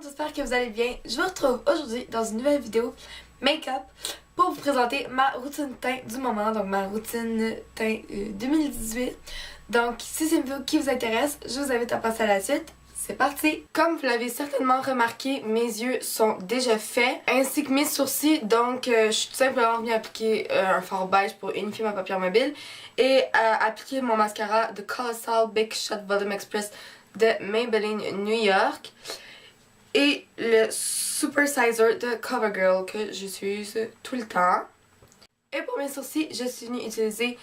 j'espère que vous allez bien. Je vous retrouve aujourd'hui dans une nouvelle vidéo make-up pour vous présenter ma routine teint du moment, donc ma routine teint 2018. Donc si c'est une vidéo qui vous intéresse, je vous invite à passer à la suite. C'est parti! Comme vous l'avez certainement remarqué, mes yeux sont déjà faits, ainsi que mes sourcils, donc je suis tout simplement venue appliquer un fard beige pour unifier ma paupière mobile et appliquer mon mascara de Colossal Big Shot Volume Express de Maybelline New York et le Super Sizer de CoverGirl que j'utilise tout le temps. Et pour mes sourcils, je suis venue utiliser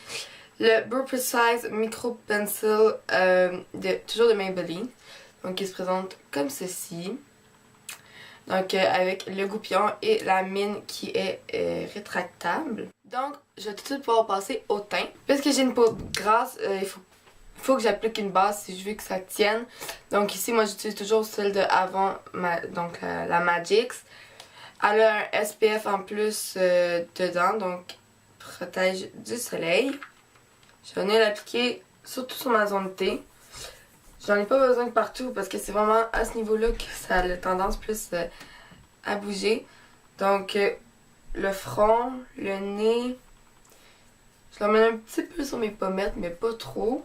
le Brow Precise Micro Pencil toujours de Maybelline. Donc il se présente comme ceci. Donc avec le goupillon et la mine qui est rétractable. Donc je vais tout de suite pouvoir passer au teint. Puisque j'ai une peau grasse, il faut que j'applique une base si je veux que ça tienne. Donc ici moi j'utilise toujours celle de avant, la Magix. Elle a un SPF en plus dedans, donc protège du soleil. Je vais venir l'appliquer surtout sur ma zone T. J'en ai pas besoin de partout parce que c'est vraiment à ce niveau-là que ça a la tendance plus à bouger. Donc le front, le nez, je l'emmène un petit peu sur mes pommettes mais pas trop.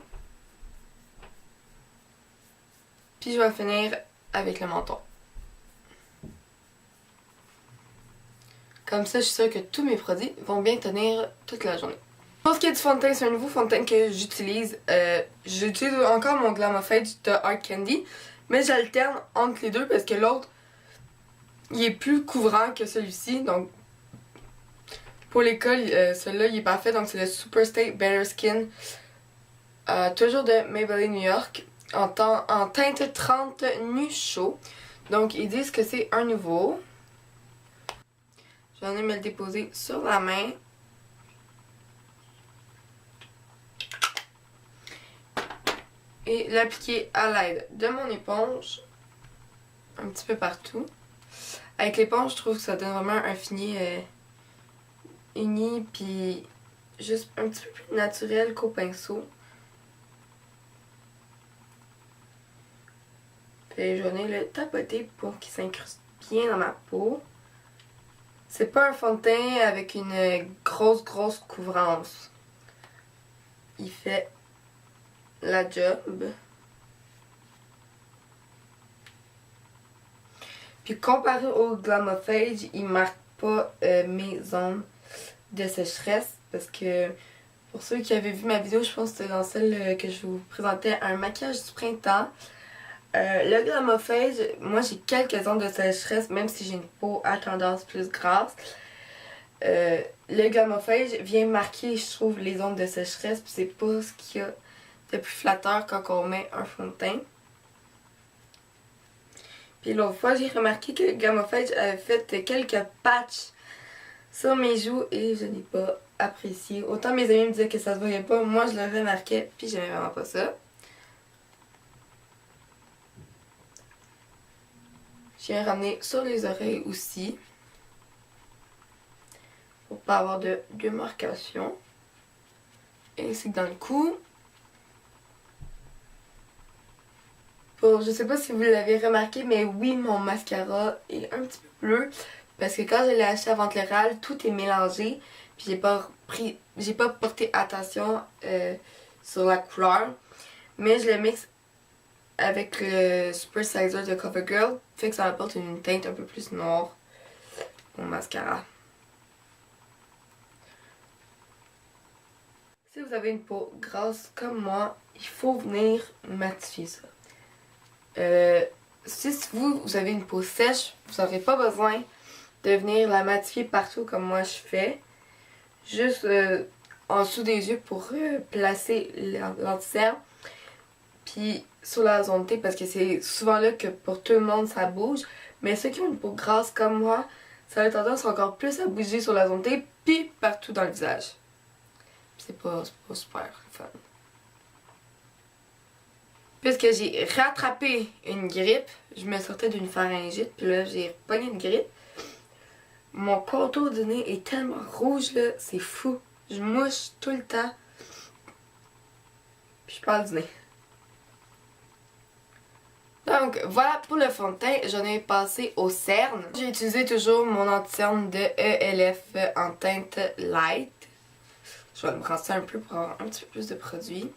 Puis je vais finir avec le menton. Comme ça, je suis sûre que tous mes produits vont bien tenir toute la journée. Pour ce qui est du fond de teint, c'est un nouveau fond de teint que j'utilise. J'utilise encore mon Glamofage de Hard Candy, mais j'alterne entre les deux parce que l'autre, il est plus couvrant que celui-ci. Donc, pour l'école, celui-là, il est parfait. Donc, c'est le Super Stay Better Skin, toujours de Maybelline New York, en teinte 30 nu chaud. Donc, ils disent que c'est un nouveau. Je vais me le déposer sur la main. Et l'appliquer à l'aide de mon éponge. Un petit peu partout. Avec l'éponge, je trouve que ça donne vraiment un fini uni. Puis juste un petit peu plus naturel qu'au pinceau. Puis je vais venir le tapoter pour qu'il s'incruste bien dans ma peau. C'est pas un fond de teint avec une grosse couvrance. Il fait la job. Puis comparé au Glamofage, il marque pas mes zones de sécheresse parce que pour ceux qui avaient vu ma vidéo, je pense que c'était dans celle que je vous présentais un maquillage du printemps. Le Glamofage, moi j'ai quelques zones de sécheresse même si j'ai une peau à tendance plus grasse. Le Glamofage vient marquer, je trouve, les zones de sécheresse, puis c'est pas ce qu'il y a de plus flatteur quand on met un fond de teint. Puis l'autre fois, j'ai remarqué que le Glamofage avait fait quelques patchs sur mes joues et je n'ai pas apprécié. Autant mes amis me disaient que ça se voyait pas, moi je le remarquais puis j'aimais vraiment pas ça. Je viens ramener sur les oreilles aussi pour pas avoir de démarcation. Ainsi que dans le cou. Je sais pas si vous l'avez remarqué, mais oui, mon mascara est un petit peu bleu. Parce que quand je l'ai acheté avant l'oral, tout est mélangé. Puis j'ai pas porté attention sur la couleur. Mais je le mixe avec le Super Sizer de CoverGirl. Fait que ça apporte une teinte un peu plus noire au mascara. Si vous avez une peau grasse comme moi, il faut venir matifier ça. Si vous avez une peau sèche, vous n'aurez pas besoin de venir la matifier partout comme moi je fais. Juste en dessous des yeux pour placer l'anti-cerne. Puis sur la zone T parce que c'est souvent là que pour tout le monde ça bouge. Mais ceux qui ont une peau grasse comme moi, ça a tendance encore plus à bouger sur la zone T puis partout dans le visage. C'est pas super fun. Puisque j'ai rattrapé une grippe, je me sortais d'une pharyngite, puis là j'ai pogné une grippe. Mon contour du nez est tellement rouge là, c'est fou. Je mouche tout le temps. Puis je parle du nez. Donc Donc voilà pour le fond de teint, j'en ai passé au cerne. J'ai utilisé toujours mon anti-cerne de ELF en teinte light. Je vais me brasser un peu pour avoir un petit peu plus de produit.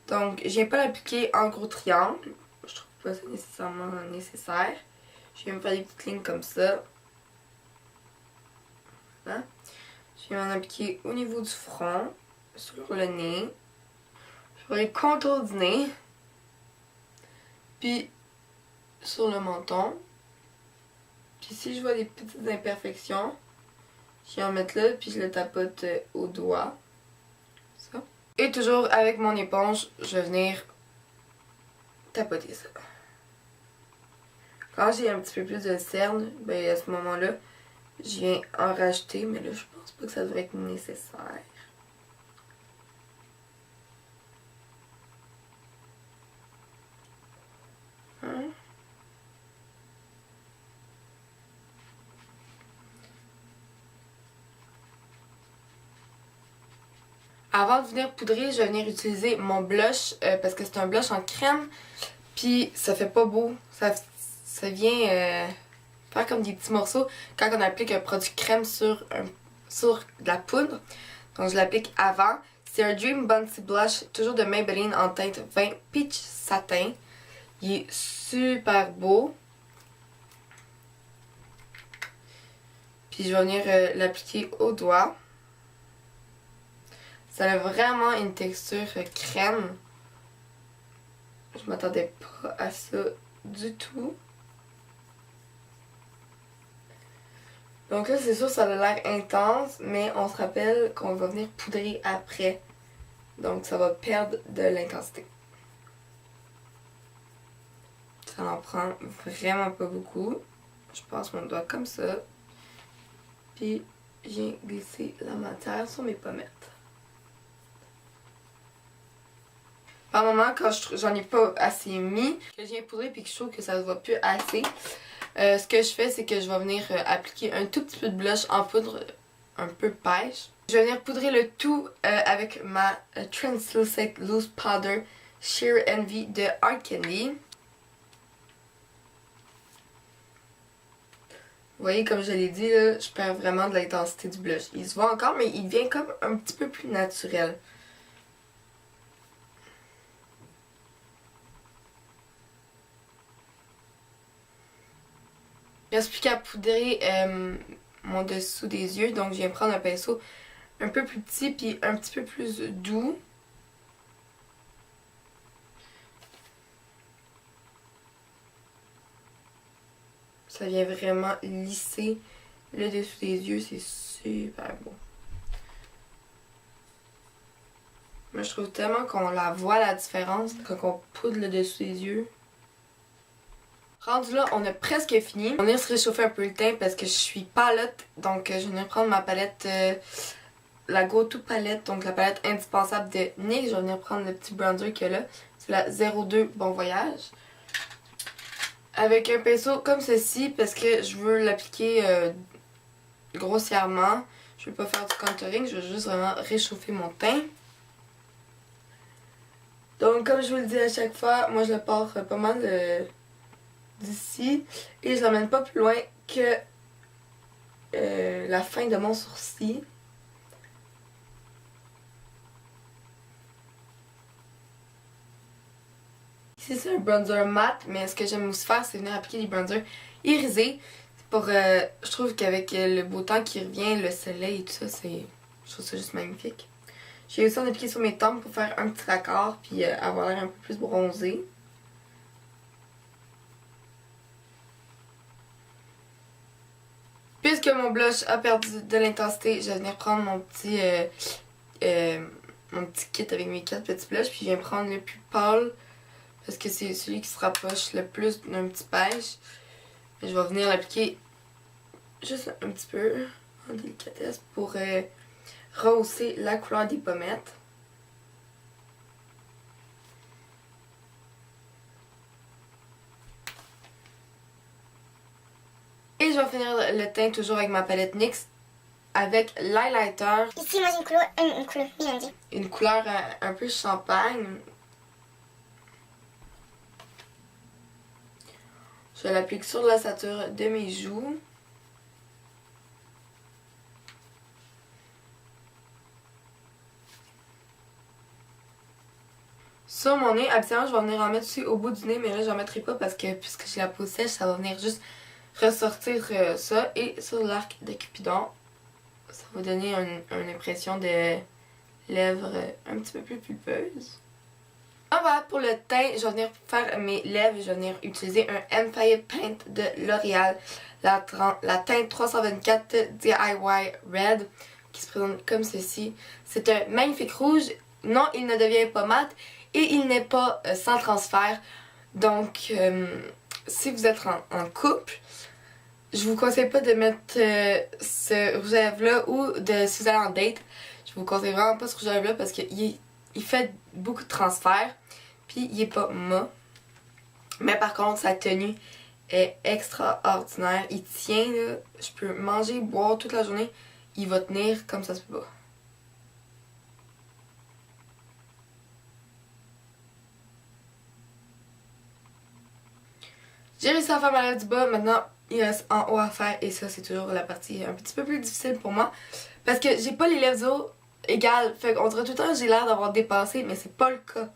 Donc je viens pas l'appliquer en gros triangle. Je trouve pas ça nécessairement nécessaire. Je viens me faire des petites lignes comme ça. Voilà. Je viens m'en appliquer au niveau du front, sur le nez, sur les contours du nez, puis sur le menton. Puis si je vois des petites imperfections, je viens en mettre là, puis je le tapote au doigt. Ça. Et toujours avec mon éponge, je vais venir tapoter ça. Quand j'ai un petit peu plus de cerne, ben à ce moment-là, je viens en rajouter, mais là je pense pas que ça devrait être nécessaire. Hein? Avant de venir poudrer, je vais venir utiliser mon blush parce que c'est un blush en crème. Puis ça fait pas beau. Ça vient faire comme des petits morceaux quand on applique un produit crème sur de la poudre. Donc je l'applique avant. C'est un Dream Bouncy Blush, toujours de Maybelline en teinte 20 Peach Satin. Il est super beau. Puis je vais venir l'appliquer au doigt. Ça a vraiment une texture crème. Je m'attendais pas à ça du tout. Donc là, c'est sûr, ça a l'air intense, mais on se rappelle qu'on va venir poudrer après. Donc ça va perdre de l'intensité. Ça n'en prend vraiment pas beaucoup. Je passe mon doigt comme ça. Puis, je viens glisser la matière sur mes pommettes. Par moment, quand j'en ai pas assez mis, que je viens poudrer puis que je trouve que ça se voit plus assez, ce que je fais, c'est que je vais venir appliquer un tout petit peu de blush en poudre un peu pêche. Je vais venir poudrer le tout avec ma Translucent Loose Powder Sheer Envy de Art Candy. Vous voyez, comme je l'ai dit, là, je perds vraiment de l'intensité du blush. Il se voit encore, mais il devient comme un petit peu plus naturel. Il reste plus qu'à poudrer mon dessous des yeux. Donc je viens prendre un pinceau un peu plus petit puis un petit peu plus doux. Ça vient vraiment lisser le dessous des yeux. C'est super beau. Moi je trouve tellement qu'on la voit la différence quand on poudre le dessous des yeux. Rendu là, on a presque fini. On va venir se réchauffer un peu le teint parce que je suis pâlotte. Donc je viens prendre ma palette, la Go To palette, donc la palette indispensable de NYX. Je vais venir prendre le petit bronzer qu'il y a là. C'est la 02 Bon Voyage. Avec un pinceau comme ceci parce que je veux l'appliquer grossièrement. Je veux pas faire du contouring, je veux juste vraiment réchauffer mon teint. Donc comme je vous le dis à chaque fois, moi je le pars pas mal d'ici et je l'emmène pas plus loin que la fin de mon sourcil. Ici c'est un bronzer mat, mais ce que j'aime aussi faire c'est venir appliquer des bronzers irisés. Pour, je trouve qu'avec le beau temps qui revient, le soleil et tout ça, je trouve ça juste magnifique. J'ai aussi en appliqué sur mes tempes pour faire un petit raccord puis avoir l'air un peu plus bronzé. Puisque mon blush a perdu de l'intensité, je vais venir prendre mon petit kit avec mes 4 petits blushs. Puis je viens prendre le plus pâle parce que c'est celui qui se rapproche le plus d'un petit beige. Et je vais venir l'appliquer juste un petit peu en délicatesse pour rehausser la couleur des pommettes. Et je vais finir le teint toujours avec ma palette NYX avec l'highlighter. Ici, moi j'ai une couleur Milady. Une couleur un peu champagne. Je l'applique sur l'ossature de mes joues. Sur mon nez, habituellement, je vais venir en mettre aussi au bout du nez, mais là, j'en mettrai pas parce que puisque j'ai la peau sèche, ça va venir juste ressortir ça. Et sur l'arc de Cupidon, ça va donner une impression de lèvres un petit peu plus pulpeuses. Voilà, pour le teint, je vais venir faire mes lèvres, je vais venir utiliser un Empire Paint de L'Oréal, la teinte 324 DIY Red, qui se présente comme ceci. C'est un magnifique rouge, non, il ne devient pas mat et il n'est pas sans transfert. Donc, si vous êtes en couple, je vous conseille pas de mettre ce rouge à lèvres là ou si vous allez en date, je vous conseille vraiment pas ce rouge à lèvres là parce qu'il fait beaucoup de transfert. Puis il est pas mat. Mais par contre, sa tenue est extraordinaire. Il tient, là. Je peux manger, boire toute la journée. Il va tenir comme ça se peut pas. J'ai réussi à faire ma lèvre du bas. Maintenant, il reste en haut à faire. Et ça, c'est toujours la partie un petit peu plus difficile pour moi. Parce que j'ai pas les lèvres du haut égales. Fait qu'on dirait tout le temps que j'ai l'air d'avoir dépassé. Mais c'est pas le cas.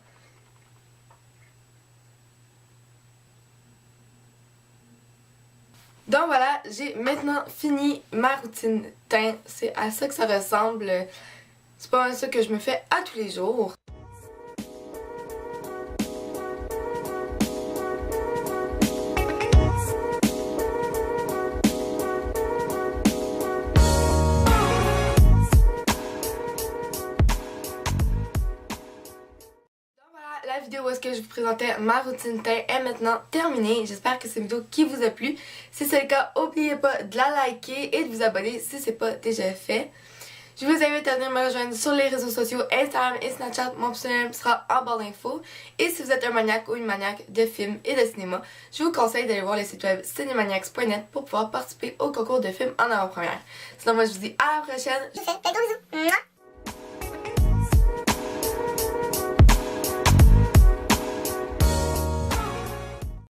Donc voilà, j'ai maintenant fini ma routine teint. C'est à ça que ça ressemble. C'est pas ça que je me fais à tous les jours. La vidéo où est-ce que je vous présentais ma routine teint est maintenant terminée. J'espère que c'est une vidéo qui vous a plu. Si c'est le cas, n'oubliez pas de la liker et de vous abonner si c'est pas déjà fait. Je vous invite à venir me rejoindre sur les réseaux sociaux Instagram et Snapchat. Mon pseudonyme sera en barre d'infos. Et si vous êtes un maniaque ou une maniaque de films et de cinéma, je vous conseille d'aller voir le site web cinemaniacs.net pour pouvoir participer au concours de films en avant-première. Sinon, moi je vous dis à la prochaine. Je vous fais plein de bisous.